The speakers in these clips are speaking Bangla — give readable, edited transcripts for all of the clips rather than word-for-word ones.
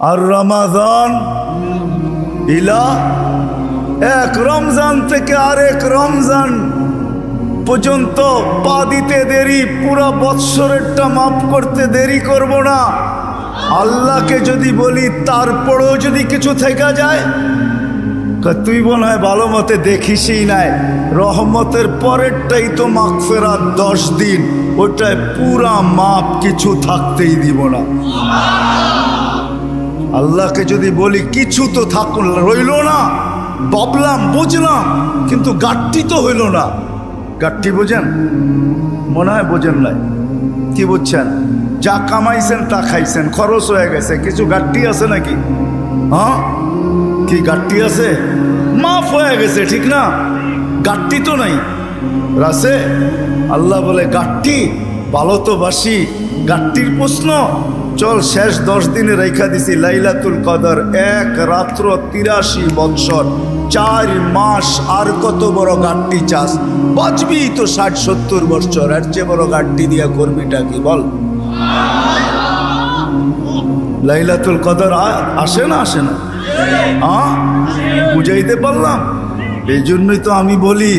আর রমাদান ইলা এক রমজান থেকে আরেক রমজান পর্যন্ত পা দিতে দেরি, পুরো বৎসরেরটা মাফ করতে দেরি করব না। আল্লাহকে যদি বলি তারপরেও যদি কিছু থেকে যায়, তুই মনে হয় ভালো মতে দেখিসই নাই, রহমতের পরেরটাই তো মাগফিরাত 10 দিন, ওটায় পুরা মাপ, কিছু থাকতেই দিব না। আল্লাহকে যদি বলি কিছু তো থাকুন রইল না, ভাবলাম বুঝলাম, কিন্তু গাঠটি তো হইল না। গাঠটি বোঝেন? মনে হয় বোঝেন নাই। কি বুঝছেন? যা কামাইছেন তা খাইছেন, খরচ হয়ে গেছে, কিছু গাঠটি আছে নাকি? হ্যাঁ, কি গাঠটি আছে? মাফ হয়ে গেছে, ঠিক না? গাঠটি তো নাই রাসে। আল্লাহ বলে গাঠটি ভালো তো বাসি, গাঠটির প্রশ্ন চল শেষ 10 দিনে রেখা দিছি লাইলাতুল কদর, এক রাত্র 83 বৎসর, 4 মাস, আর কত বড় গাঠটি চাস? বাঁচবি তো 60-70 বৎসর, এর চেয়ে বড় গাঠটি দিয়া করবিটা কি বল? লাইলাতুল কদর আসে না? আসে না? হ্যাঁ, বুঝাইতে পারলাম? এই জন্যই তো আমি বলি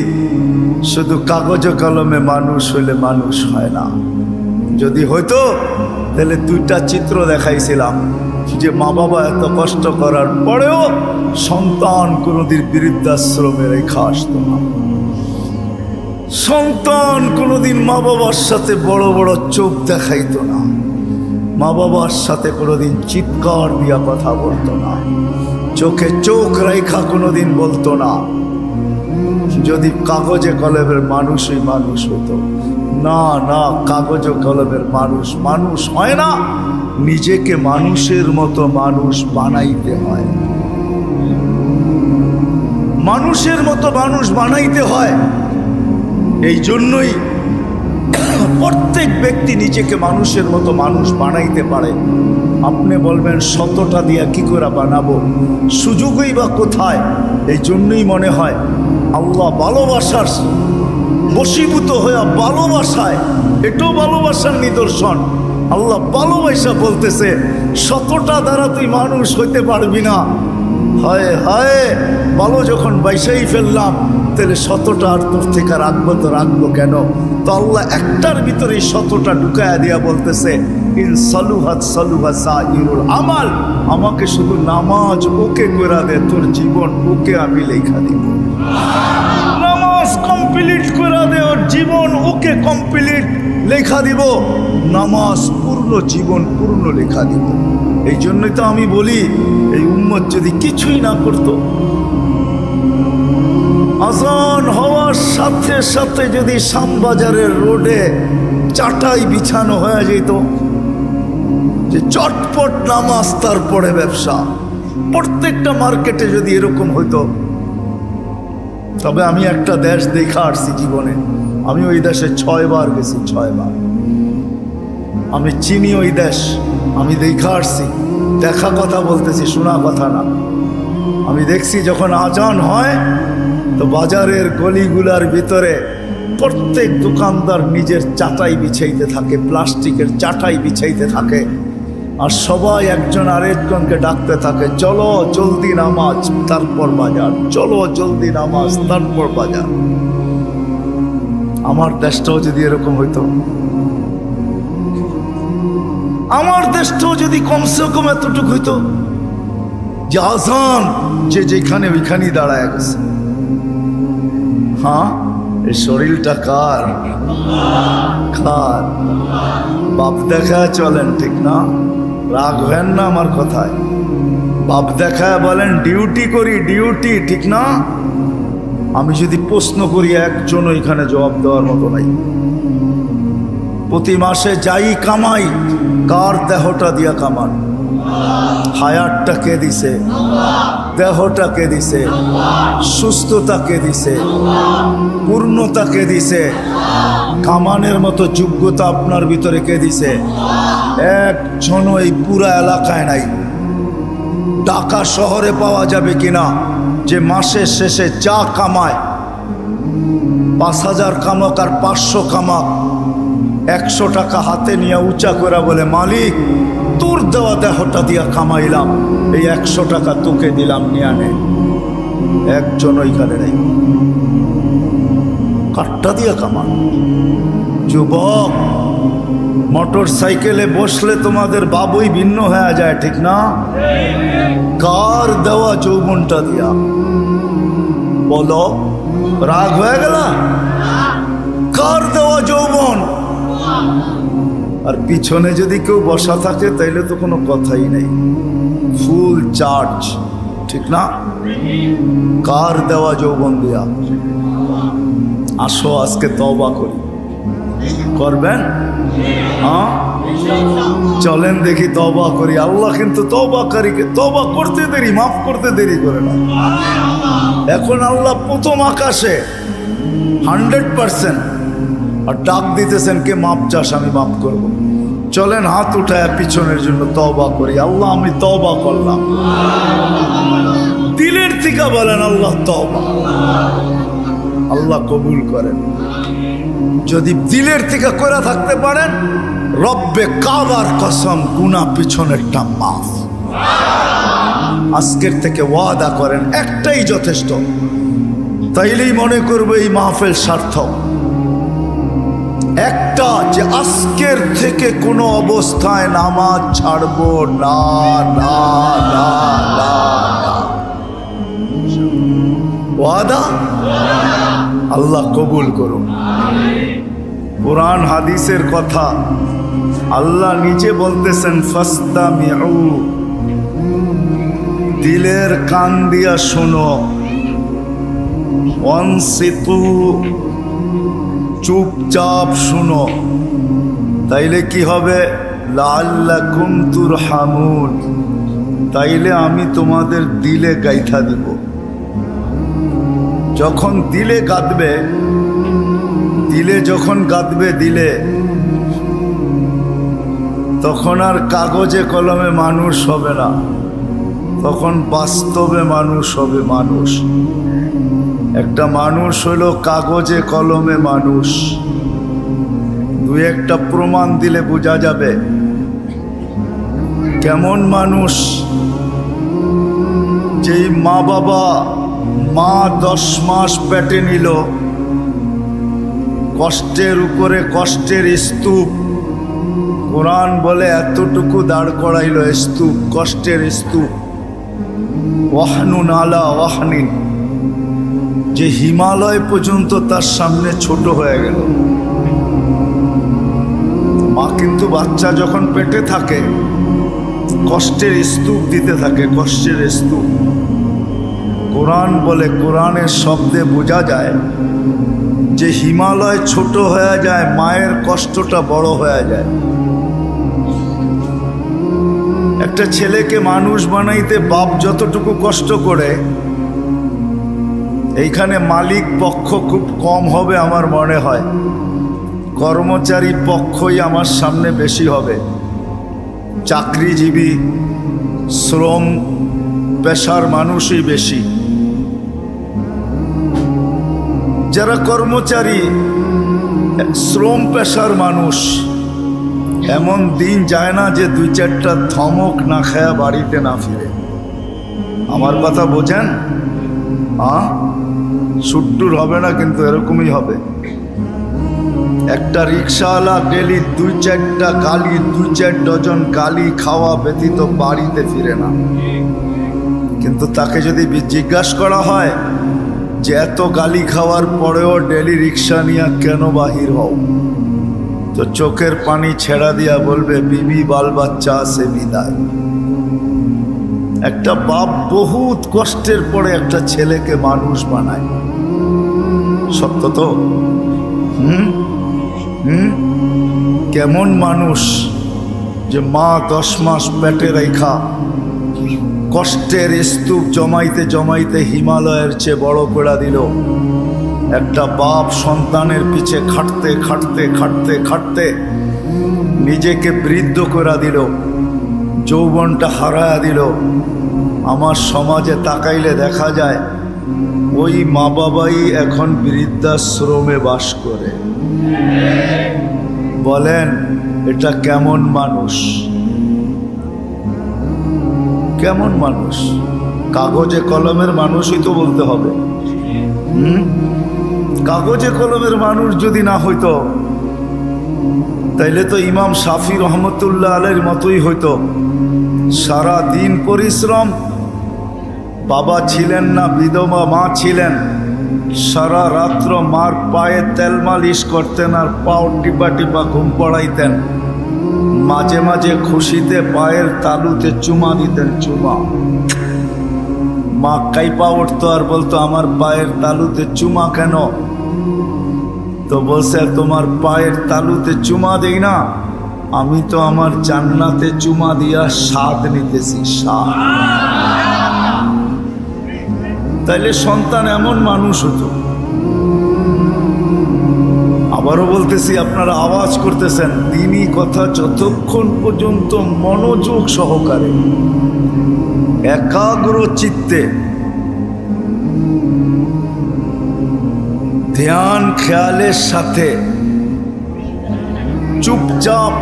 শুধু কাগজ কলমে মানুষ হইলে মানুষ হয় না। যদি হইতো তাহলে 2টা চিত্র দেখাইছিলাম যে মা বাবা এত কষ্ট করার পরেও সন্তান কোনোদিন বৃদ্ধাশ্রমে রেখা আসতো না। সন্তান কোনোদিন মা বাবার সাথে বড় বড় চোখ দেখাইতো না, মা বাবার সাথে কোনোদিন চিৎকার দিয়া কথা বলতো না, চোখে চোখ রেখা কোনোদিন বলতো না। যদি কাগজে কলমের মানুষই মানুষ হতো। না না, কাগজ কলমের মানুষ মানুষ হয় না, নিজেকে মানুষের মতো মানুষ বানাইতে হয়। মানুষের মতো মানুষ বানাইতে হয়। এই জন্যই প্রত্যেক ব্যক্তি নিজেকে মানুষের মতো মানুষ বানাইতে পারে। আপনি বলবেন 100টা দিয়া কি করে বানাবো, সুযোগই বা কোথায়? এই জন্যই মনে হয় আল্লাহ ভালোবাসার বশীভূত হয়ে ভালোবাসায়, এটাও ভালোবাসার নিদর্শন। আল্লাহ ভালোবাসা বলতেছে 100টা দ্বারা তুই মানুষ হইতে পারবি না। হায় হায়, ভালো যখন বাইসাই ফেললাম তাহলে 100টা আর তোর থেকে রাখবো তো রাখবো কেন? তো আল্লাহ একটার ভিতরে 100টা ঢুকায়া দিয়া বলতেছে ইন সালুহাত সালুহা সাইরুল আমাল, আমাকে শুধু নামাজ ওকে করে দে, তোর জীবন ওকে আমি লেখা দিব। নামাজ কমপ্লিট করে দে, ওর জীবন ওকে কমপ্লিট লেখা দিব। নামাজ পূর্ণ, জীবন পূর্ণ লেখা দিব। এই জন্যই তো আমি বলি এই উম্মত যদি কিছুই না করত, আজান হওয়ার সাথে সাথে যদি শ্যামবাজারের রোডে চাটাই বিছানো হয়ে যেত, যে চটপট নামাজ তারপরে ব্যবসা, প্রত্যেকটা মার্কেটে যদি এরকম হইতো। তবে আমি একটা দেশ দেখা আসছি জীবনে, আমি ওই দেশে 6 বার গেছি, 6 বার। আমি চিনি ওই দেশ, আমি দেখা আসছি, দেখা কথা বলতেছি, শোনা কথা না। আমি দেখছি যখন আজান হয় তো বাজারের গলিগুলার ভিতরে প্রত্যেক দোকানদার নিজের চাটাই বিছাইতে থাকে, প্লাস্টিকের চাটাই বিছাইতে থাকে, আর সবাই একজন আরেকজনকে ডাকতে থাকে, চলো জলদি নামাজ তারপর বাজার, চলো জলদি নামাজ তারপর বাজার। আমার দেশটাও যদি এরকম হইতো, আমার দেশটাও যদি কমসে কম এতটুকু হইতো যে আজান যে যেখানে ওইখানেই দাঁড়ায় গেছে। হ্যাঁ, এই শরীরটা কার? কার? বাপ দেখা চলেন, ঠিক না? রাখবেন না আমার কথায়। বাপ দেখায় বলেন ডিউটি করি, ডিউটি, ঠিক না? আমি যদি প্রশ্ন করি একজন এখানে জবাব দেওয়ার মতো নাই। প্রতি মাসে যাই কামাই, কার দেহটা দিয়া কামান? হায়াতটা কে দিছে? দেহটা কে দিছে? সুস্থতা কে দিছে? পূর্ণতা কে দিছে? কামানের মতো যোগ্যতা আপনার ভিতরে কে দিছে? একজন এই পুরা এলাকায় নাই। ঢাকা শহরে পাওয়া যাবে কিনা যে মাসের শেষে যা কামায়, 5000 কামাক আর 500 কামাক, 100 টাকা হাতে নিয়ে উঁচা করে বলে মালিক তোর দেওয়া দেহটা দিয়া কামাইলাম, এই 100 টাকা তোকে দিলাম, নিয়ে আনে। একজন ওইখানে নেই। কাঠটা দিয়া কামান। যুবক, মোটর সাইকেলে বসলে তোমাদের বাবুই ভিন্ন হয়ে যায়, ঠিক না? কার দেওয়া যৌবনটা দিয়া? বলো, রাগ হয়ে গেল? কার দেওয়া যৌবন? আর পিছনে যদি কেউ বসা থাকে তাইলে তো কোনো কথাই নেই, ফুল চার্জ, ঠিক না? কার দেওয়া যৌবন দিয়া? আসো আজকে তওবা করি। করবেন? হ্যাঁ, চলেন দেখি তওবা করি। আল্লাহ কিন্তু তওবাকারীকে তওবা করতে দেরি, মাফ করতে দেরি করে না। এখন আল্লাহ প্রথম আকাশে 100% আর ডাক দিতেছেন, কে মাপ চাস, আমি মাফ করব। চলেন হাত উঠায় পিছনের জন্য তওবা করি। আল্লাহ আমি তওবা করলাম। দিলের থেকে বলেন আল্লাহ তওবা। আল্লাহ কবুল করেন। যদি দিলের থেকে করে থাকতে পারেন, রব্বে কাবার কসম, গুনাহ পিছনেরটা মাফ। আজকের থেকে ওয়াদা করেন, একটাই যথেষ্ট। তাইলেই মনে করবে এই মাহফিল সার্থক। একটা, যে আজকের থেকে কোনো অবস্থায় নামাজ ছাড়বো না, না, না, না, না। ওয়াদা? আল্লাহ কবুল করুন। কুরআন হাদিসের কথা আল্লাহ নিজে বলতেছেন, ফাস্তামিউ, দিলের কান দিয়া শোনো, ওয়ানসিতু, চুপচাপ শুনো। তাইলে কি হবে? লাআল্লাকুম তুরহামুন, তাইলে আমি তোমাদের দিলে গাইথা দিব। যখন দিলে গাঁদবে, দিলে যখন গাঁদবে দিলে, তখন আর কাগজে কলমে মানুষ হবে না, তখন বাস্তবে মানুষ হবে। মানুষ একটা মানুষ হলো কাগজে কলমে মানুষ। দুই একটা প্রমাণ দিলে বোঝা যাবে কেমন মানুষ। যেই মা বাবা, মা 10 মাস পেটে নিল, কষ্টের উপরে কষ্টের স্তূপ। কোরআন বলে এতটুকু দাঁড় করাইল স্তূপ, কষ্টের স্তূপ। ওয়াহনুন আলা ওয়াহনিন, যে হিমালয় পর্যন্ত তার সামনে ছোট হয়ে গেল। মা কিন্তু বাচ্চা যখন পেটে থাকে কষ্টের স্তূপ দিতে থাকে, কষ্টের স্তূপ। কোরআন বলে, কোরআনের শব্দে বোঝা যায় যে হিমালয় ছোট হয়ে যায়, মায়ের কষ্টটা বড় হয়ে যায়। একটা ছেলেকে মানুষ বানাইতে বাপ যতটুকু কষ্ট করে, এইখানে মালিক পক্ষ খুব কম হবে আমার মনে হয়, কর্মচারী পক্ষই আমার সামনে বেশি হবে। চাকরিজীবী, শ্রম পেশার মানুষই বেশি। যারা কর্মচারী, শ্রম পেশার মানুষ, এমন দিন যায় না যে 2-4টা ধমক না খায়া বাড়িতে না ফিরে। আমার কথা বোঝেন? সুট্টুর হবে না, কিন্তু এরকমই হবে। একটা রিক্সাওয়ালা ডেলি 2-4টা গালি, 2-4 ডজন গালি খাওয়া ব্যতীত বাড়িতে ফিরে না। কিন্তু তাকে যদি জিজ্ঞাসা করা হয় যে এত গালি খাওয়ার পরেও ডেলি রিক্সা নিয়ে কেন বাহির হও, তো চোখের পানি ছেড়া দিয়া বলবে, বিবি বাল বাচ্চা আছে বিদায়। একটা বাপ বহুত কষ্টের পরে একটা ছেলেকে মানুষ বানায়। সত্য তো? কেমন মানুষ যে মা 10 মাস পেটে রেখা কষ্টের স্তূপ জমাইতে জমাইতে হিমালয়ের চেয়ে বড় করে দিল। একটা বাপ সন্তানের পিছে খাটতে খাটতে খাটতে খাটতে নিজেকে বৃদ্ধ করে দিল, যৌবনটা হারায়া দিল। আমার সমাজে তাকাইলে দেখা যায় ওই মা বাবাই এখন বৃদ্ধাশ্রমে বাস করে। বলেন এটা কেমন মানুষ? কেমন মানুষ? কাগজে কলমের মানুষই তো বলতে হবে। কাগজে কলমের মানুষ যদি না হইতো তাইলে তো ইমাম শাফি রহমতুল্লাহ আলাইহির মতোই হইতো। সারা দিন পরিশ্রম, বাবা ছিলেন না, বিধবা মা ছিলেন, সারা রাত্র মার পায়ে তেল মালিশ করতেন আর পাও টিপা টিপা ঘুম পড়াইতেন। মাঝে মাঝে খুশিতে পায়ের তালুতে চুমা দিতেন, চুমা। মা কাইপা উঠতো আর বলতো, আমার পায়ের তালুতে চুমা কেন? তো বলছে, তোমার পায়ের তালুতে চুমা দেই না, আমি তো আমার জান্নাতে চুমা দিয়া স্বাদ নিতেছি, স্বাদ। তাইলে সন্তান এমন মানুষ হতো। আবারও বলতেছি, আপনারা আওয়াজ করতেছেন, দিনই কথা যতক্ষণ পর্যন্ত মনোযোগ সহকারে একাগ্র চিত্তে ধ্যান খেয়ালের সাথে চুপচাপ,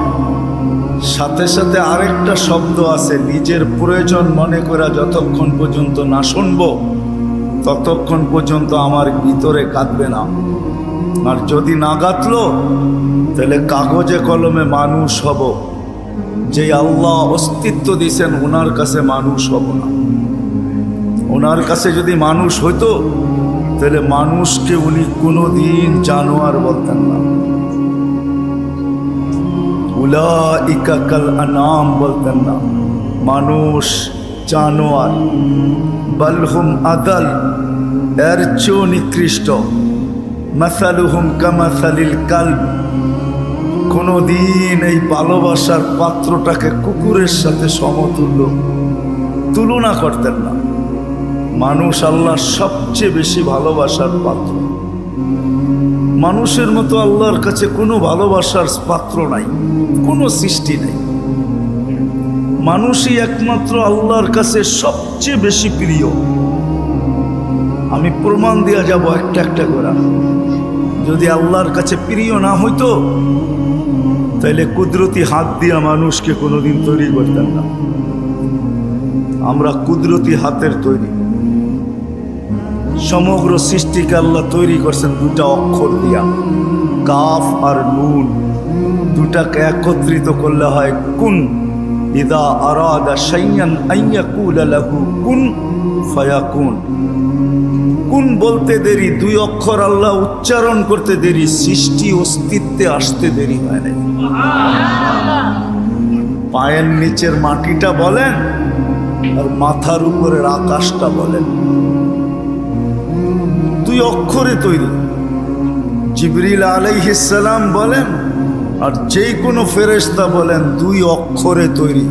সাথে সাথে আরেকটা শব্দ আছে, নিজের প্রয়োজন মনে করা যতক্ষণ পর্যন্ত না শুনবো ততক্ষণ পর্যন্ত আমার ভিতরে কাঁদবে না। আর যদি না গাতলো তাহলে কাগজে কলমে মানুষ হব, যে আল্লাহ অস্তিত্ব দিয়েছেন ওনার কাছে মানুষ হব না। ওনার কাছে যদি মানুষ হইতো তাহলে মানুষকে উনি কোনোদিন জানোয়ার বলতেন না। উলাইকা কাল আনাম বলতেন না, মানুষ জানোয়ার। বালহুম আদাল, এর চেয়েও নিকৃষ্ট। মাসালুহুম কামাসালিল কালব, কোনোদিন এই ভালোবাসার পাত্রটাকে কুকুরের সাথে সমতুল্য তুলনা করতেন না। মানুষ আল্লাহর সবচেয়ে বেশি ভালোবাসার পাত্র। মানুষের মতো আল্লাহর কাছে কোনো ভালোবাসার পাত্র নাই, কোনো সৃষ্টি নাই। মানুষই একমাত্র আল্লাহর কাছে সবচেয়ে বেশি প্রিয়। আমি প্রমাণ দিয়া যাব একটা একটা করে। যদি আল্লাহর কাছে প্রিয় না হইতো তাইলে কুদরতি হাত দিয়া মানুষকে কোনোদিন তৈরি করতেন না। আমরা কুদরতি হাতের তৈরি। সমগ্র সৃষ্টিকে আল্লাহ তৈরি করছেন দুটা অক্ষর দিয়া, কাফ আর নুন। দুটাকে একত্রিত করলে হয় কুন। ইদা আরাদা শাইয়ান আইয়াকুলা লাহু কুন ফায়াকুন। কুন বলতে দেরি, দুই অক্ষর আল্লাহ উচ্চারণ করতে দেরি, সৃষ্টি অস্তিত্বে আসতে দেরি হয় নাই। পায়ের নিচের মাটিটা বলেন আর মাথার উপরের আকাশটা বলেন, দুই অক্ষরে তৈরি। জিবরিল আলাইহিস সালাম বলেন আর যে কোনো ফেরেশতা বলেন, দুই অক্ষরে তৈরি।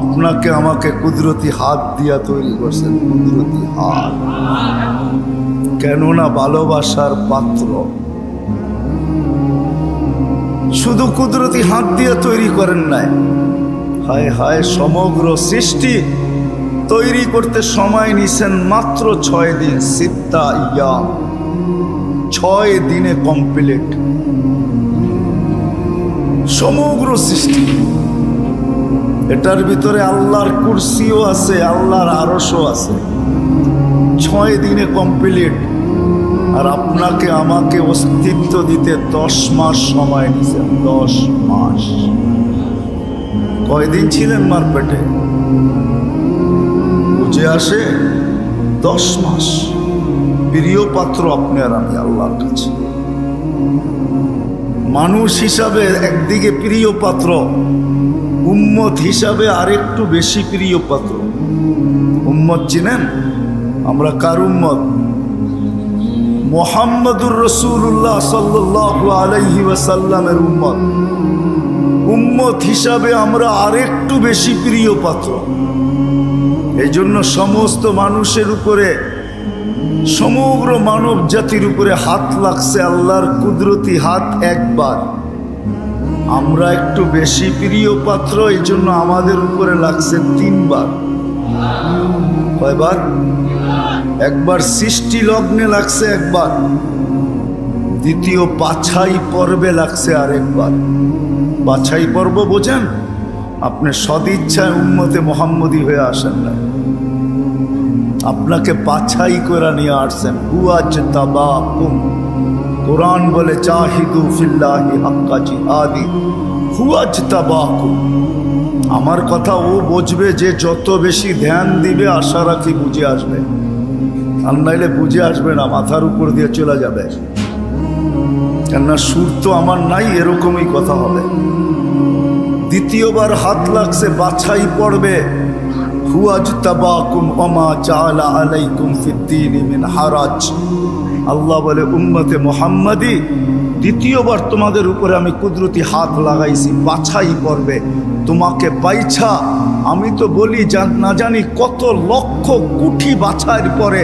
আপনাকে আমাকে কুদরতি হাত দিয়া তৈরি করছেন, কুদরতি হাত। কেননা ভালোবাসার পাত্র। শুধু কুদরতি হাত দিয়ে তৈরি করেন নাই, হায় হায়, সমগ্র সৃষ্টি তৈরি করতে সময় নিছেন মাত্র 6 দিন। সিত্তা ইয়াম, 6 দিনে কমপ্লিট সমগ্র সৃষ্টি। এটার ভিতরে আল্লাহর কুরসিও আছে, আল্লাহর আরশও আছে। 6 দিনে কমপ্লিট। আর আপনাকে আমাকে অস্তিত্ব দিতে 10 মাস সময় নিছেন। 10 মাস। কয়দিন ছিলেন মার পেটে? বুঝে আসে 10 মাস। প্রিয় পাত্র আপনি আর আমি আল্লাহর কাছে। মানুষ হিসাবে একদিকে প্রিয় পাত্র, উম্মত হিসাবে আরেকটু বেশি প্রিয় পাত্র। উম্মত চিনেন? আমরা কার উম্মত? মুহাম্মদুর রাসূলুল্লাহ সাল্লাল্লাহু আলাইহি ওয়াসাল্লামের উম্মত। উম্মত হিসাবে আমরা আরেকটু বেশি প্রিয় পাত্র। এই জন্য সমস্ত মানুষের উপরে, সমগ্র মানব জাতির উপরে হাত লাগছে আল্লাহর কুদরতি হাত একবার। আমরা একটু বেশি প্রিয় পাত্র, এই জন্য আমাদের উপরে লাগছে 3 বার। কয়বার? একবার সৃষ্টি লগ্নে লাগছে একবার, দ্বিতীয় বাছাই পর্বে লাগছে আরেকবার। বাছাই পর্ব বোঝেন? আপনি সদিচ্ছায় উম্মতে মুহাম্মদী হয়ে আসেন না, আপনাকে বাছাই করে নিয়ে আসছেন। হুয়াজতাবাকুম, কোরআন বলে জাহিদু ফিল্লাহি হাক্কা জিহাদি, হুয়াজতাবাকুম। আমার কথা ও বুঝবে যে যত বেশি ধ্যান দিবে, আশা রাখি বুঝে আসবে, আর নাইলে বুঝে আসবে না, মাথার উপর দিয়ে চলে যাবে। কেননা সুর তো আমার নাই, এরকমই কথা হবে। দ্বিতীয়বার হাত লাগছে, বাছাই পড়বে। হুয়াজতাবাকুম ওমা জাআলা আলাইকুম ফিদ্দীনি মিন হারাজ। আল্লাহ বলে উম্মতে মুহাম্মাদি, দ্বিতীয়বার তোমাদের উপরে আমি কুদরতি হাত লাগাইছি, বাছাই করবে তোমাকে বাইছা। আমি তো বলি না জানি কত লক্ষ কোটি বাছাইয়ের পরে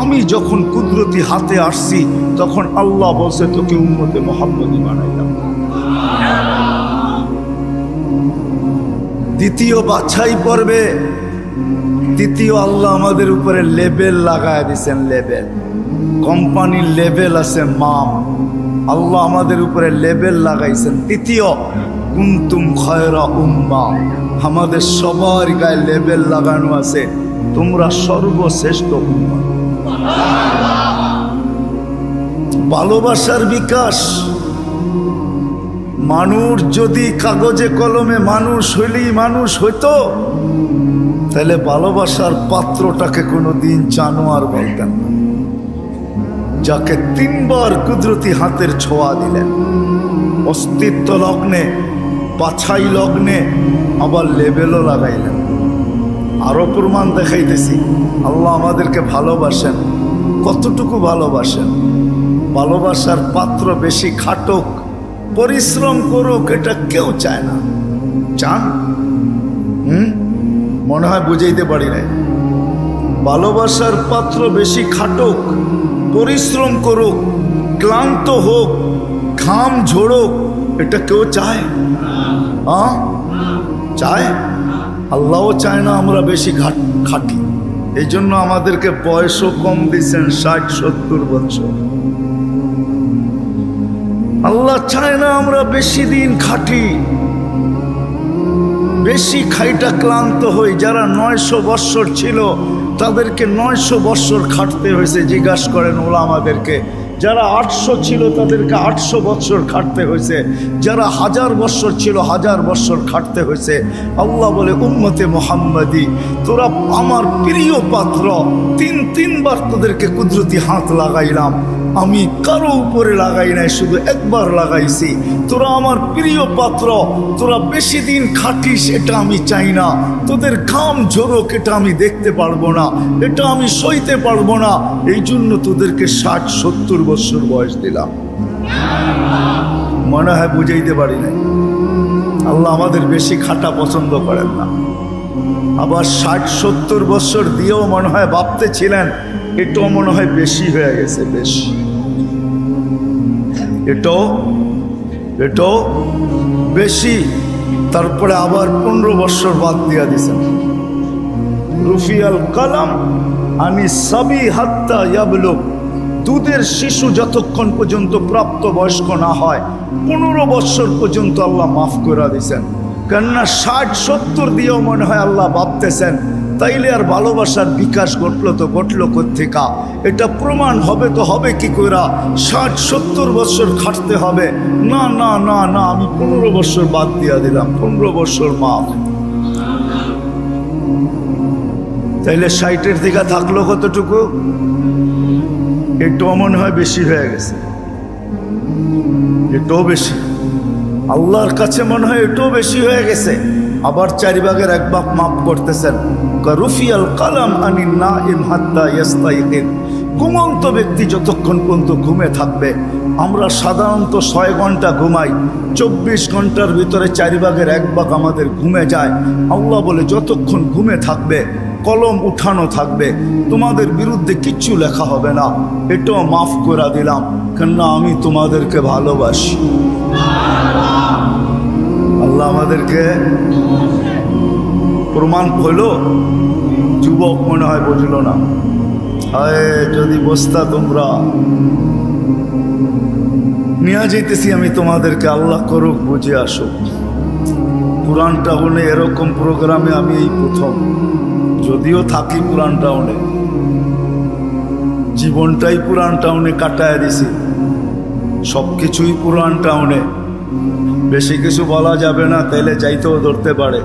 আমি যখন কুদরতি হাতে আসছি, তখন আল্লাহ বলছে তোকে উম্মতে মুহাম্মাদি বানাইলাম। দ্বিতীয় বাছাই পর্বে দ্বিতীয় আল্লাহ আমাদের উপরে লেবেল লাগায় দিয়েছেন। লেবেল, কোম্পানির লেবেল আছে মাম, আল্লাহ আমাদের উপরে লেবেল লাগাইছেন। তৃতীয় কুনতুম খায়রা উম্মাহ, আমাদের সবার গায়ে লেবেল লাগানো আছে, তোমরা সর্বশ্রেষ্ঠ উম্মাহ। ভালোবাসার বিকাশ। মানুষ যদি কাগজে কলমে মানুষ হইলেই মানুষ হইতো, তাহলে ভালোবাসার পাত্রটাকে কোনোদিন জানোয়ার বলতেন না, যাকে তিনবার কুদরতি হাতের ছোঁয়া দিলেন। অস্তিত্ব লগ্নে, বাছাই লগ্নে, আবার লেবেলও লাগাইলেন। আরো প্রমাণ দেখাইতেছি আল্লাহ আমাদেরকে ভালোবাসেন। কতটুকু ভালোবাসেন? ভালোবাসার পাত্র বেশি খাটুক, পরিশ্রম করুক, এটা কেউ চায় না। চান? মনে হয় বুঝাইতে পারি নাই। ভালোবাসার পাত্র বেশি খাটুক, পরিশ্রম করুক, ক্লান্ত হোক, ঘাম ঝোড়ুক, এটা কেউ চায়? চায়? আল্লাহও চায় না আমরা বেশি খাটি। এই জন্য আমাদেরকে বয়সও কম দিচ্ছেন, 60-70 বছর। আল্লাহ চায় না আমরা বেশি দিন খাটি, বেশি খাইটা ক্লান্ত হই। যারা 900 বৎসর ছিল তাদেরকে 900 বৎসর খাটতে হয়েছে। জিজ্ঞাসা করেন ওলামাদেরকে। যারা 800 ছিল তাদেরকে 800 বৎসর খাটতে হয়েছে। যারা 1000 বৎসর ছিল 1000 বৎসর খাটতে হয়েছে। আল্লাহ বলে উম্মতে মুহাম্মাদি, তোরা আমার প্রিয় পাত্র, তিনবার তোদেরকে কুদরতি হাত লাগাইলাম। আমি কারো উপরে লাগাই নাই, শুধু একবার লাগাইছি। তোরা আমার প্রিয় পাত্র, তোরা বেশি দিন খাটিস এটা আমি চাই না। তোদের ঘাম ঝরুক এটা আমি দেখতে পারবো না, এটা আমি সইতে পারবো না। এই জন্য তোদেরকে 60-70 বছর বয়স দিলাম। মনে হয় বুঝাইতে পারি নাই। আল্লাহ আমাদের বেশি খাটা পছন্দ করেন না। আবার 60-70 বছর দিয়েও মনে হয় ভাবতে ছিলেন এটাও মনে হয় বেশি হয়ে গেছে। বেশি এটাও বেশি। তারপরে আবার 15 বছর বাদ দিয়া দিছেন। রুফিয়াল কালাম আনি সাবি হাত্তা ইয়াবলুগ, দুধের শিশু যতক্ষণ পর্যন্ত প্রাপ্ত বয়স্ক না হয় 15 বছর পর্যন্ত আল্লাহ মাফ করে দিয়েছেন। কেননা 60-70 দিয়েও মনে হয় আল্লাহ ভাবতেছেন তাইলে আর ভালোবাসার বিকাশ ঘটলো কোত্থেকা? এটা প্রমাণ হবে তো হবে কি কইরা? 60-70 বছর খাটতে হবে না। না না না, আমি 15 বছর বাদ দিয়া দিলাম, 15 বছর মাফ। তাইলে 60-এর দিকে থাকলো কতটুকু? এটাও মনে হয় বেশি হয়ে গেছে। এটাও বেশি, আল্লাহর কাছে মনে হয় এটাও বেশি হয়ে গেছে। আবার 4 ভাগের 1 ভাগ মাফ করতেছেন। রুফিয়াল কালাম আনিন নাইম হাত্তা ইয়াস্তাইকিন, ঘুমন্ত ব্যক্তি যতক্ষণ পর্যন্ত ঘুমে থাকবে। আমরা সাধারণত 6 ঘন্টা ঘুমাই, 24 ঘন্টার ভিতরে 4 ভাগের 1 ভাগ আমাদের ঘুমে যায়। আল্লাহ বলে যতক্ষণ ঘুমে থাকবে কলম উঠানো থাকবে, তোমাদের বিরুদ্ধে কিচ্ছু লেখা হবে না। এটাও মাফ করে দিলাম, কেননা আমি তোমাদেরকে ভালোবাসি। আল্লাহ আমাদেরকে প্রমাণ হইল। যুবক মনে হয় বুঝল না। হায় যদি বসতা তোমরা। নিয়ে যেতেছি আমি তোমাদেরকে, আল্লাহ করুক বুঝে আসুক। পুরান টাউনে এরকম প্রোগ্রামে আমি এই প্রথম, যদিও থাকি পুরান টাউনে, জীবনটাই পুরান টাউনে কাটায় দিছি, সব কিছুই পুরান টাউনে। বেশি কিছু বলা যাবে না, তাইলে যাইতেও ধরতে পারে।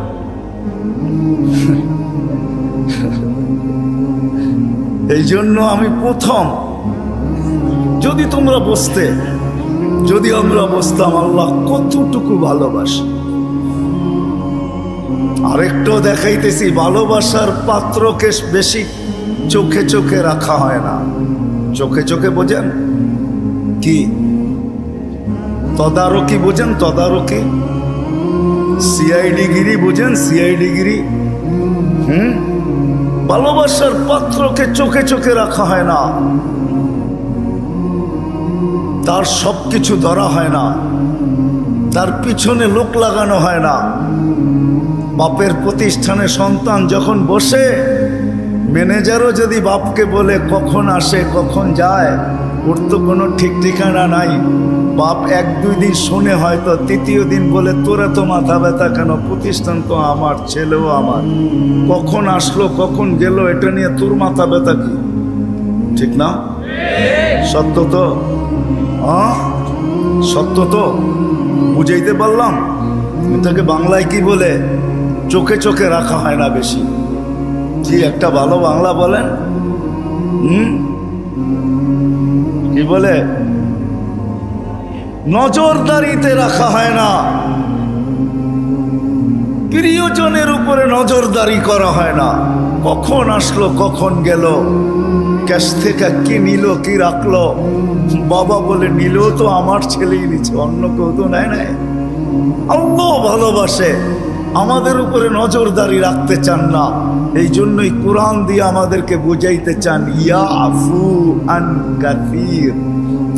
এই জন্য আমি প্রথম। যদি তোমরা বসতে, যদি আমরা বসতাম, আল্লাহ কতটুকু ভালোবাসে। আরেকটাও দেখাইতেছি, ভালোবাসার পাত্রকে বেশি চোখে চোখে রাখা হয় না। চোখে চোখে বোঝেন কি? তদারকি বোঝেন? তদারকি, সিআইডিগিরি বোঝেন? সিআইডিগিরি। ভালোবাসার পাত্রকে চোখে চোখে রাখা হয় না, তার সব কিছু ধরা হয় না, তার পিছনে লোক লাগানো হয় না। বাপের প্রতিষ্ঠানে সন্তান যখন বসে, ম্যানেজারও যদি বাপকে বলে কখন আসে কখন যায়, ওর তো কোনো ঠিক ঠিকানা নাই। বাপ 1-2 দিন শুনে, হয়তো তৃতীয় দিন বলে তোরা তো মাথা ব্যথা কেন, প্রতিষ্ঠান তো আমার, ছেলেও আমার, কখন আসলো কখন গেল এটা নিয়ে তোর মাথা ব্যথা কি? ঠিক না? সত্য তো? সত্য তো? বুঝাইতে পারলাম? এটাকে বাংলায় কি বলে? চোখে চোখে রাখা হয় না বেশি। কি একটা ভালো বাংলা বলেন? কি বলে? নজরদারিতে রাখা হয় না, প্রিয়জনের উপরে নজরদারি করা হয় না। কখন আসলো কখন গেল, ক্যাশ থেকে কি নিল কি রাখলো, বাবা বলে নিল তো আমার ছেলেই নিচ্ছে, অন্য কেউ তো নেয় নাই। আল্লাহ ভালোবাসে, আমাদের উপরে নজরদারি রাখতে চান না। এই জন্যই কোরআন দিয়ে আমাদেরকে বুঝাইতে চান, ইয়াফু আন কাসীর,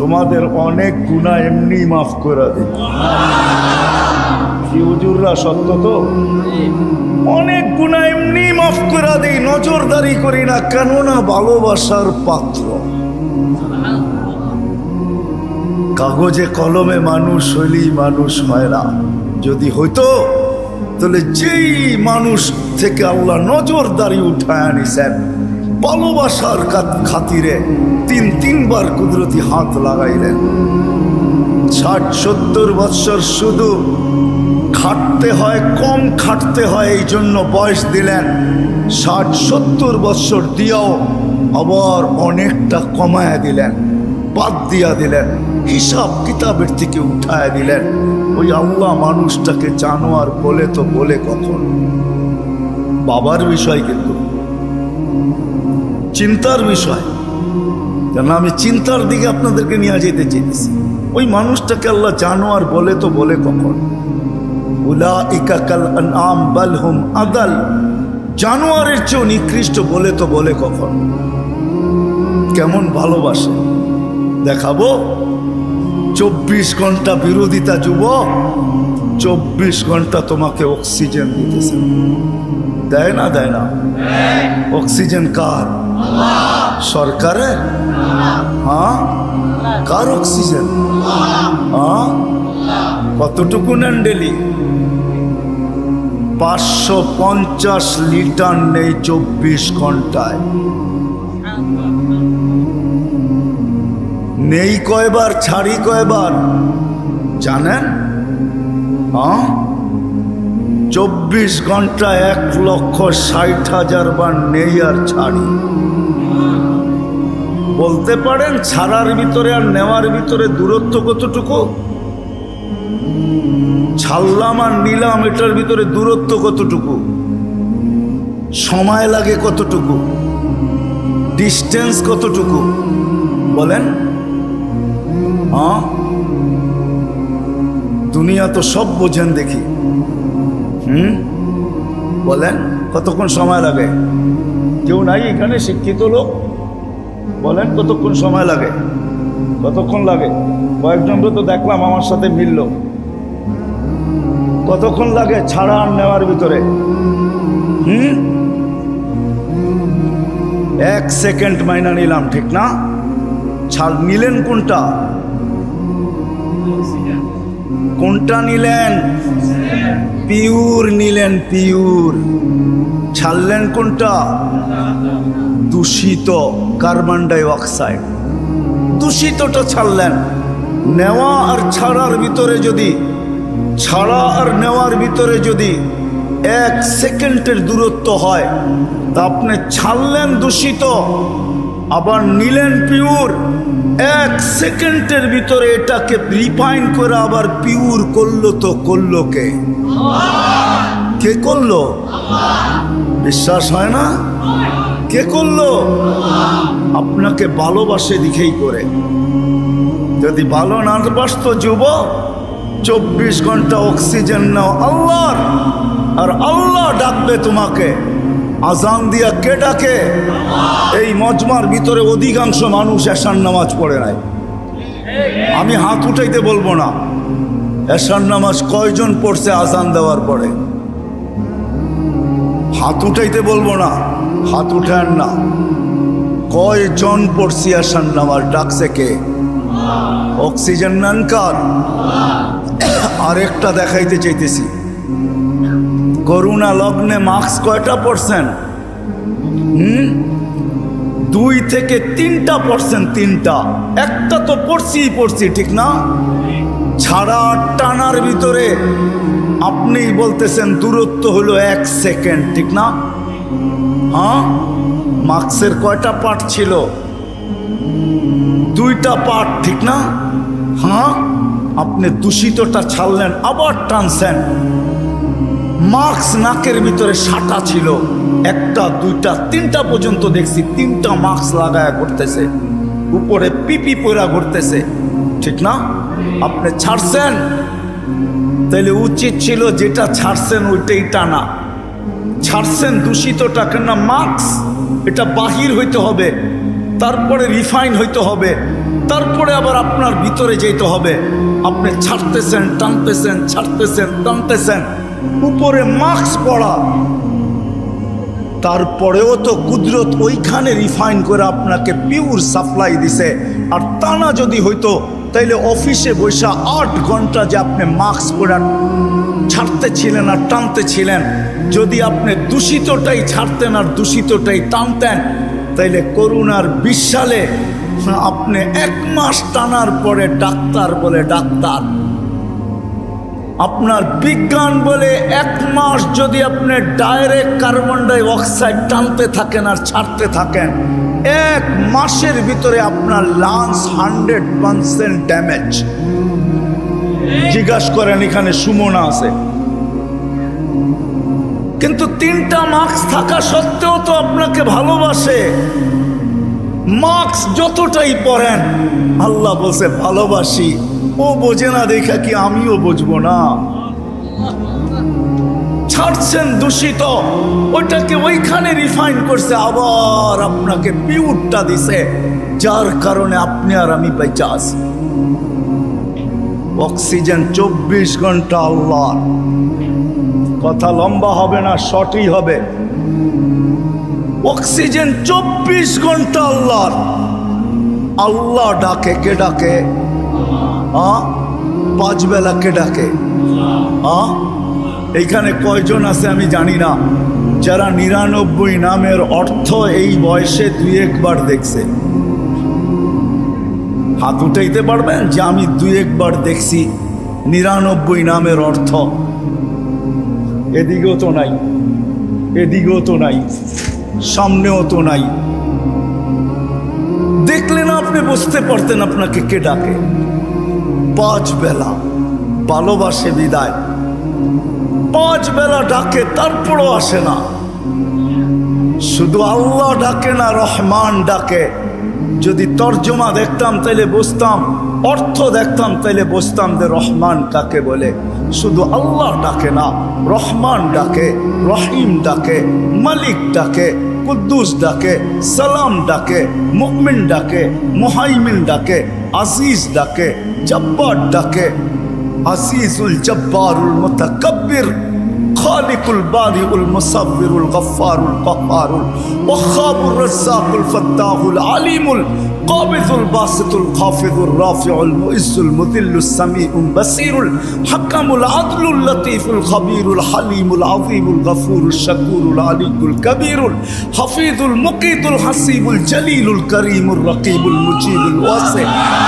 তোমাদের অনেক গুনাহ এমনি মাফ করে দিই। কি হুজুররা, সত্য তো? অনেক গুনাহ এমনি মাফ করে দিই, নজরদারি করি না, কেননা ভালোবাসার পাত্র। কাগজে কলমে মানুষ হইলেই মানুষ হয় না। যদি হইতো তাহলে যেই মানুষ থেকে আল্লাহ নজরদারি উঠায় আনিছেন, ভালোবাসার খাতিরে 3-3 বার কুদরতি হাত লাগাইলেন। 60-70 বৎসর শুধু খাটতে হয়, কম খাটতে হয়, এই জন্য বয়স দিলেন। 60-70 বৎসর দিয়েও আবার অনেকটা কমায়া দিলেন, বাদ দিয়া দিলেন, হিসাব কিতাবের থেকে উঠায় দিলেন। ওই আল্লাহ মানুষটাকে জানোয়ার বলে তো বলে কখন? বাবার বিষয়, কিন্তু চিন্তার বিষয়। কেন আমি চিন্তার দিকে আপনাদেরকে নিয়ে যেতে চেয়েছি। ওই মানুষটাকে আল্লাহ জানোয়ার বলে তো বলে কখন? উলাইকা কাল আনআম বাল হুম আদাল, জানোয়ারের চেয়েও নিকৃষ্ট বলে তো বলে কখন? কেমন ভালোবাসে দেখাবো। 24 ঘন্টা বিরোধিতা যুবক, 24 ঘন্টা তোমাকে অক্সিজেন দিতেছে। দেয় না? দেয় না? অক্সিজেন কার? সরকারের? হ্যাঁ, কার অক্সিজেন? হ্যাঁ, কতটুকু নেন ডেলি? 550 লিটার নেই 24 ঘন্টায়। নেই কয়বার, ছাড়ি কয়বার জানেন? 24 ঘন্টায় 1,60,000 বার নেই আর ছাড়ি। বলতে পারেন ছাড়ার ভিতরে আর নেওয়ার ভিতরে দূরত্ব কতটুকু? ছাড়লাম আর নিলাম, এটার ভিতরে দূরত্ব কতটুকু? সময় লাগে কতটুকু? ডিস্টেন্স কতটুকু? বলেন। দুনিয়া তো সব বোঝেন দেখি। বলেন কতক্ষণ সময় লাগে? কেউ নাই এখানে শিক্ষিত লোক? বলেন কতক্ষণ সময় লাগে? কতক্ষণ লাগে? কয়েকজনকে তো দেখলাম আমার সাথে মিলল। কতক্ষণ লাগে ছাড়া আর নেওয়ার ভিতরে? 1 সেকেন্ড মাইনা নিলাম, ঠিক না? ছাড় নিলেন কোনটা? কোনটা নিলেন? পিওর নিলেন, পিওর। ছাড়লেন কোনটা? দূষিত কার্বন ডাই অক্সাইড, দূষিতটা ছাড়লেন। নেওয়া আর ছাড়ার ভিতরে যদি, ছাড়া আর নেওয়ার ভিতরে যদি 1 সেকেন্ডের দূরত্ব হয়, তা আপনি ছাড়লেন দূষিত, আবার নিলেন পিওর। 1 সেকেন্ডের ভিতরে এটাকে রিফাইন করে আবার পিওর করলো, তো করলো কে? কে করলো? বিশ্বাস হয় না? কে করলো? আপনাকে ভালোবাসে দিকেই করে। যদি ভালো না বাসতো যুবক, 24 ঘন্টা অক্সিজেন নাও আল্লাহর, আর আল্লাহ ডাকবে তোমাকে। আজান দিয়া কে ডাকে? এই মজমার ভিতরে অধিকাংশ মানুষ এশার নামাজ পড়ে নাই। আমি হাত উঠাইতে বলবো না, এশার নামাজ কয়জন পড়ছে আজান দেওয়ার পরে? হাত উঠাইতে বলবো না, হাত উঠান না। কয়জন পড়ছি এশার নামাজ? ডাকছে কে? অক্সিজেন নেন কার? আরেকটা দেখাইতে চাইতেছি, করোনা লগ্নে মাস্ক কয়টা পড়ছেন? 2 থেকে 3টা পড়ছেন, 3টা। একটা তো পড়ছি, ঠিক না? ছাড়া টানার ভিতরে আপনি বলতেছেন দূরত্ব হলো 1 সেকেন্ড, ঠিক না? হ্যাঁ, মাস্কের কয়টা পার্ট ছিল? 2টা পার্ট, ঠিক না? হ্যাঁ, আপনি দূষিতটা ছাড়লেন, আবার টানছেন। মাস্ক নাকের ভিতরে 6টা ছিল, 1টা 2টা 3টা পর্যন্ত দেখছি, 3টা মাস্ক লাগায়া করতেছে, উপরে পিপি পরা করতেছে, ঠিক না? আপনি ছাড়ছেন, তাইলে উচিত ছিল যেটা ছাড়ছেন ওইটাই টানা। ছাড়ছেন দূষিতটা, কেন? মাস্ক এটা বাহির হইতে হবে, তারপরে রিফাইন হইতে হবে, তারপরে আবার আপনার ভিতরে যেতে হবে। আপনি ছাড়তেছেন, টানতেছেন, ছাড়তেছেন, টানতেছেন, উপরে মাস্ক পড়া, তারপরেও তো কুদরত ওইখানে রিফাইন করে আপনাকে পিওর সাপ্লাই দিছে। আর টানা যদি হইতো, তাইলে অফিসে বসে 8 ঘন্টা যে আপনি মাস্ক পরে ছাড়তেছিলেন আর টানতেছিলেন, যদি আপনি দূষিতটাই ছাড়তেন আর দূষিতটাই টানতেন, তাইলে করোনার 20 সালে আপনি 1 মাস টানার পরে ডাক্তার বলে ডাক্তার, আপনার বিজ্ঞান বলে 1 মাস যদি আপনি ডাইরেক্ট কার্বন ডাই অক্সাইড টানতে থাকেন আর ছাড়তে থাকেন, 1 মাসের ভিতরে আপনার লাংস 100% ড্যামেজ। জিজ্ঞাসা করেন, এখানে সুমনা আছে, কিন্তু 3টা মাস্ক থাকা সত্ত্বেও তো আপনাকে ভালোবাসে। মাস্ক যতটাই পরেন, আল্লাহ বলছে ভালোবাসি। ও বোঝে না দেখা কি আমিও বুঝবো না? ছাড়ছেন দূষিত, ওইটাকে ওইখানে রিফাইন করছে, আবার আপনাকে পিওরটা দিছে, যার কারণে আপনি আর আমি বেঁচে আছি। অক্সিজেন 24 ঘন্টা আল্লাহ। কথা লম্বা হবে না, শর্টই হবে। অক্সিজেন 24 ঘন্টা আল্লাহর। আল্লাহ ডাকে, কে ডাকে? 5 বেলা কে ডাকে? এইখানে কয়জন আছে আমি জানি না, যারা 99 নামের অর্থ এই বয়সে 2-1 বার দেখছে? হাত উঠাইতে পারবেন যে আমি 2-1 বার দেখছি 99 নামের অর্থ? এদিকেও তো নাই, এদিকেও তো নাই, সামনেও তো নাই। দেখলে না আপনি বুঝতে পারতেন আপনাকে কে ডাকে। 5 বেলা ভালোবাসে বিদায়, 5 বেলা ডাকে, তারপরও আসে না। শুধু আল্লাহ ডাকে না, রহমান ডাকে। যদি তর্জমা দেখতাম তাইলে বুঝতাম, অর্থ দেখতাম তাইলে বুঝতাম যে রহমান কাকে বলে। শুধু আল্লাহ ডাকে না, রহমান ডাকে, রহিম ডাকে, মালিক ডাকে, কুদ্দুস ডাকে, সালাম ডাকে, মুমিন ডাকে, মুহাইমিন ডাকে, আজিজ ডাকে, জব্বার ডাকে, আজিজুল জব্বারুল মুতাকাব্বির, খালিকুল বারিউল মুসাব্বিরুল গফফারুল কাহ্হারুল ওয়াহ্হাবুর রাজ্জাকুল ফাত্তাহুল আলিমুল কাবিযুল বাসিতুল খাফিযুর রাফিউল মুইজ্জুল মুযিল্লুস সামিউল বাসীরুল হাকামুল আদলুল লতীফুল খবীরুল হালিমুল আযীমুল গফুরুশ শাকুরুল আলিয়ুল কবীরুল হাফিজুল মুকীতুল হাসিবুল জলিলুল করিমুর রকিবুল মুজিবুল ওয়াসি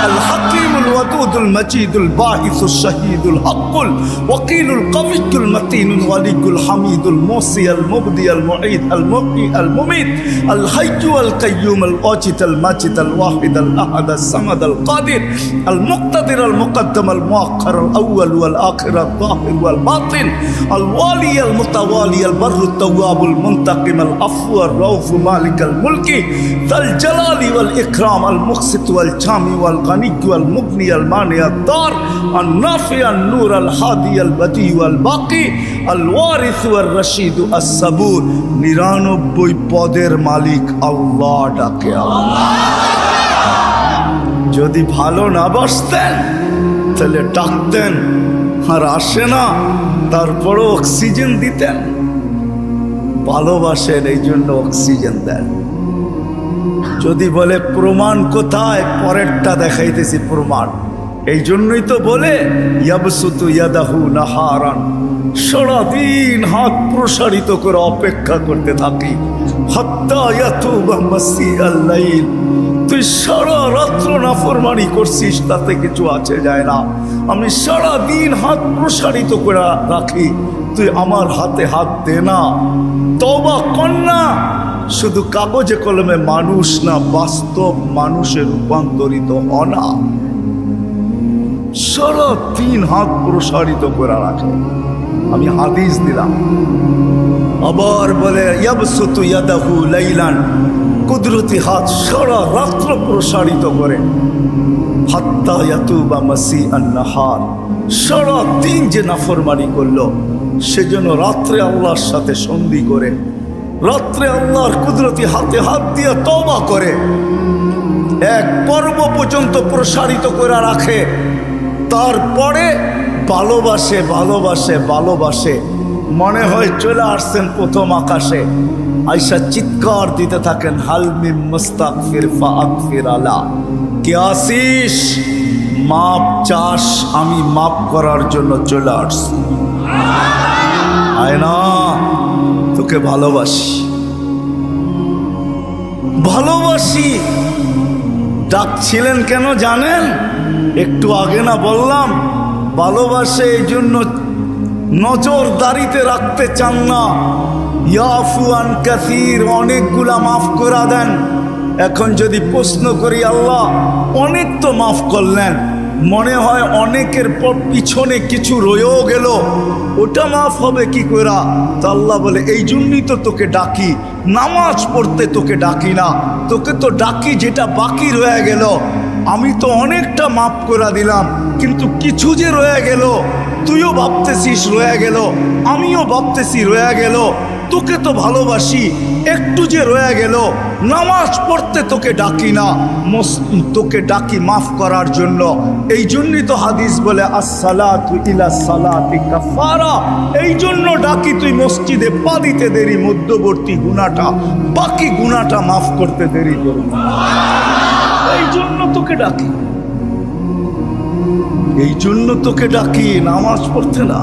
আল হাকিমুল ওয়াদুদুল মজিদুল বাঈসুশ শাহীদুল হকুল ওয়াকিলুল কবিয়্যুল মতিনুল ওয়ালিয়ুল হামিদুল মুসি আল মুবদি আল মুঈদ আল মুহয়ি আল মুমীত আল হাইয়্যু আল কাইয়্যুম আল ওয়াজিদ আল মাজিদ আল ওয়াহিদ আল আহাদ আল সামাদ আল কাদির আল মুক্তাদির আল মুকদ্দম আল মুআখ্খার আল আউয়াল ওয়াল আখির আল যাহির ওয়াল বাতিন আল ওয়ালি আল মুতাওয়ালি আল বাররু তাওয়াবুল মুনতাকিম আল আফু আর রাউফ মালিক আল মুলকি যাল জালালি ওয়াল ইকরাম আল মুকসিত ওয়াল জামি ওয়াল গানি ওয়াল মুগনি আল মানি আল দার আল নাফি আল নূর আল হাদি আল বদি ওয়াল বাকি আল ওয়ারিস ওয়াল রশিদ আস সাবুর। 99 পদের মালিক আল্লাহ ডাকে আল্লাহ। যদি ভালো না বাসতেন তাহলে ডাকতেন, আর আসে না তারপরও অক্সিজেন দিতেন। ভালোবাসেন এই জন্য অক্সিজেন দেন। যদি বলে প্রমাণ কোথায়, পরেরটা দেখাইতেছি প্রমাণ। এই জন্যই তো বলে ইয়াবসুতু ইয়াদাহু নাহারান, সারাদিন হাত প্রসারিত করে অপেক্ষা করতে থাকি হাত্তা ইয়াতুবা মাসিআল লাইল। তুই সারা রাত্র নাফরমানি করছিস, তাতে কিছু আছে যায় না। আমি সারা দিন হাত প্রসারিত করে রাখি, তুই আমার হাতে হাত দে না, তওবা কর না। শুধু কাগজে কলমে মানুষ না, বাস্তব মানুষে রূপান্তরিত হ না। সারা দিন হাত প্রসারিত করে রাখে। আমি হাদিস দিলাম। আবার বলে ইয়াবসুতু ইয়াদাহু লাইলান, কুদরতি হাত সারা রাত্র প্রসারিত করে হাত্তা ইয়াতুবা মাসিআন নাহার। সারা দিন যে নাফরমানি করলো, সেজন্য রাত্রে আল্লাহর সাথে সন্ধি করে, রাত্রে আল্লাহর কুদরতি হাতে হাত দিয়ে তওবা করে, এক পর্ব পর্যন্ত প্রসারিত করে রাখে। তারপরে ভালোবাসে ভালোবাসে ভালোবাসে, মনে হয় চলে আসছেন প্রথম আকাশে। আয়সা চিৎকার দিতে থাকেন, হাল মিন মুস্তাগফির ফাগফির আলা। কে আসিস, মাপ চাস, আমি মাপ করার জন্য চলে আসছি। আয় না, তোকে ভালোবাসি ভালোবাসি। ডাকছিলেন কেন জানেন? একটু আগে না বললাম, ভালোবাসে এই জন্য নজরদারিতে রাখতে চান না। ইয়াফু আন কাসীর, অনেকগুলা মাফ করে দেন। এখন যদি প্রশ্ন করি, আল্লাহ অনেক তো মাফ করলেন, মনে হয় অনেকের পর পিছনে কিছু রয়েও গেল, ওটা মাফ হবে কি করে? তো আল্লাহ বলে, এই জন্যই তো তোকে ডাকি, নামাজ পড়তে তোকে ডাকি না, তোকে তো ডাকি যেটা বাকি রয়ে গেল। আমি তো অনেকটা মাফ করে দিলাম, কিন্তু কিছু যে রয়ে গেল, তুইও ভাবতেছিস রয়ে গেল, আমিও ভাবতেছি রয়ে গেল। তোকে তো ভালোবাসি, একটু যে রয়ে গেল, নামাজ পড়তে তোকে ডাকি না, তোকে ডাকি মাফ করার জন্য। এই জন্যই তো হাদিস বলে আসসালাতু ইলা সালাতি কাফারা। এই জন্য ডাকি, তুই মসজিদে পা দিতে দেরি, মধ্যবর্তী গুনাহটা, বাকি গুনাহটা মাফ করতে দেরি করবি। এই জন্য তোকে ডাকি, এই জন্য তোকে ডাকি, নামাজ পড়তে না।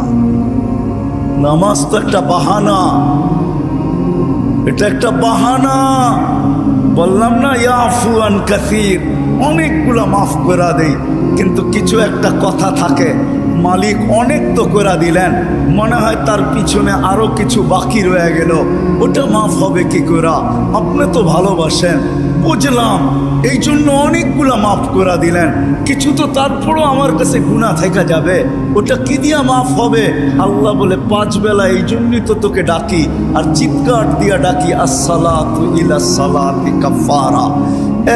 নামাজ তো একটা বাহানা, এটা একটা বাহানা। বললাম না, ইয়াফু আন কাসীর, অনেকগুলা মাফ করে দেই, কিন্তু কিছু একটা কথা থাকে, মালিক অনেক তো করে দিলেন, মনে হয় তার পিছনে আরো কিছু বাকি রয়ে গেল, ওটা মাফ হবে কি করে? আপনি তো ভালোবাসেন, বুঝলাম, এই জন্য অনেকগুলা মাফ করে দিলেন, কিছু তো তারপরও আমার কাছে গুনাহ থেকে যাবে, ওটা কি দিয়া মাফ হবে? আল্লাহ বলে 5 বেলা এই জন্যই তো তোকে ডাকি, আর চিৎকার দিয়া ডাকি, আসসালাতু ইলা সালাতি কাফারা।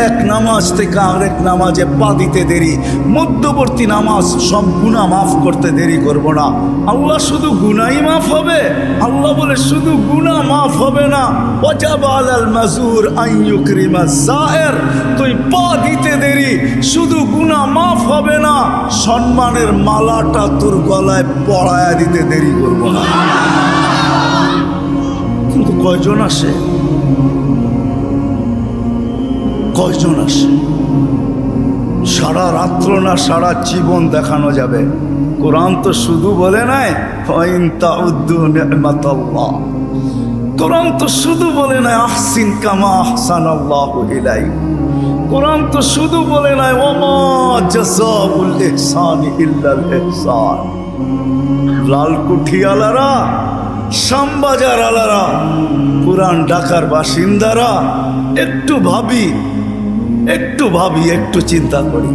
এক নামাজ থেকে আরেক নামাজে পা দিতে দেরি, মধ্যবর্তী নামাজ, সব গুনাহ মাফ করতে দেরি করব না। আল্লাহ শুধু গুনাহই মাফ হবে? আল্লাহ বলে শুধু গুনাহ মাফ হবে না, ওয়াজাবা আলাল মাজুর আন ইউকরিমা যায়ের। তুই পা দিতে দেরি, শুধু গুনাহ মাফ হবে না, সম্মানের মালাটা তোর গলায় পরায়া দিতে দেরি করব না। কয়জন আসে? কয়জন আসে? সারা রাত্র না সারা জীবন দেখানো যাবে। কোরআন তো শুধু বলে নাই ফাইন তাউদ্দু নি'মাতাল্লাহ, কোরআন তো শুধু বলে নাই আহসিন কামা আহসানাল্লাহু ইলাইক, কোরআন তো শুধু বলে নাই ওমা জাযাউল ইহসানি ইল্লাল ইহসান। লালকুঠি আলারা, শ্যামবাজার আলারা, পুরান ঢাকার বাসিন্দারা একটু ভাবি, একটু চিন্তা করি।